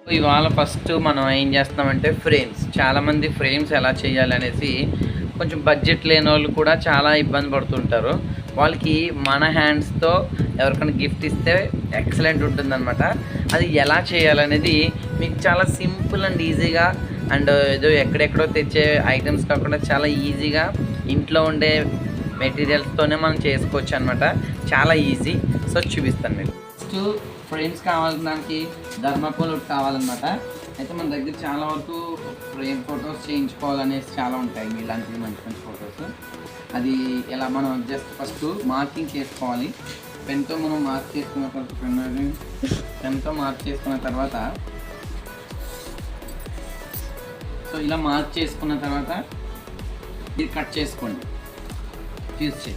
ఇవాళ ఫస్ట్ మనం ఏం చేస్తామంటే ఫ్రేమ్స్. చాలామంది ఫ్రేమ్స్ ఎలా చేయాలనేసి కొంచెం బడ్జెట్ లేని వాళ్ళు కూడా చాలా ఇబ్బంది పడుతుంటారు. వాళ్ళకి మన హ్యాండ్స్‌తో ఎవరికైనా గిఫ్ట్ ఇస్తే ఎక్సలెంట్ ఉంటుందనమాట. అది ఎలా చేయాలనేది మీకు చాలా సింపుల్ అండ్ ఈజీగా అండ్ ఏదో ఎక్కడెక్కడో తెచ్చే ఐటెమ్స్ కాకుండా చాలా ఈజీగా ఇంట్లో ఉండే మెటీరియల్స్‌తోనే మనం చేసుకోవచ్చు అనమాట. చాలా ఈజీ. సో, చూపిస్తాను మీకు. ఫస్ట్ ఫ్రేమ్స్ కావాల్సిన దానికి థర్మాకోల్ ఒకటి కావాలన్నమాట. అయితే మన దగ్గర చాలా వరకు ఫ్రేమ్ ఫొటోస్ చేయించుకోవాలనేసి చాలా ఉంటాయి ఇలాంటివి మంచి మంచి ఫొటోస్. అది ఎలా మనం జస్ట్ ఫస్ట్ మార్కింగ్ చేసుకోవాలి. పెన్తో మనం మార్క్ చేసుకున్న తర్వాత పెన్తో మార్క్ చేసుకున్న తర్వాత సో ఇలా మార్క్ చేసుకున్న తర్వాత ఇది కట్ చేసుకోండి. తీసి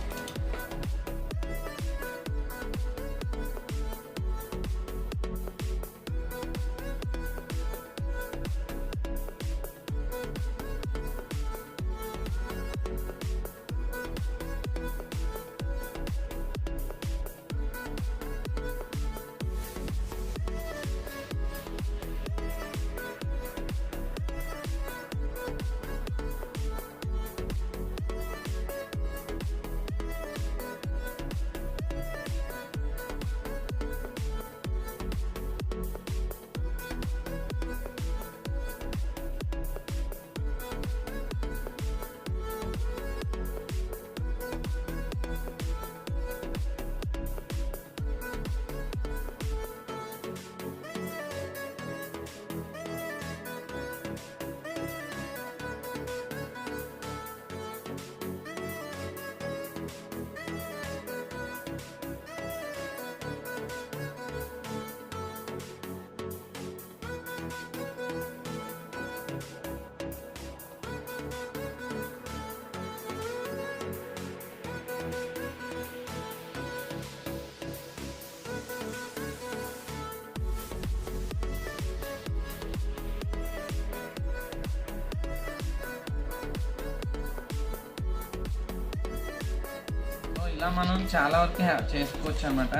ఇలా మనం చాలా వరకు చేసుకోవచ్చు అన్నమాట.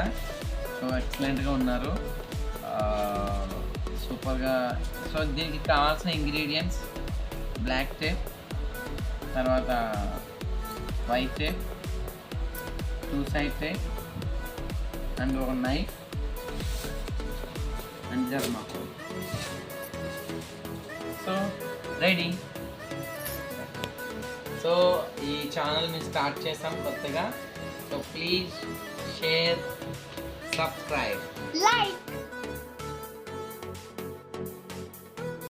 సో ఎక్సలెంట్గా ఉన్నారు, సూపర్గా. సో దీనికి కావాల్సిన ఇంగ్రీడియంట్స్ బ్లాక్ టేప్, తర్వాత white tape, 2 side tape and ఒక knife and thermocol. So ready. So ఈ ఛానల్ని స్టార్ట్ చేసాం కొత్తగా. So please share, subscribe, like.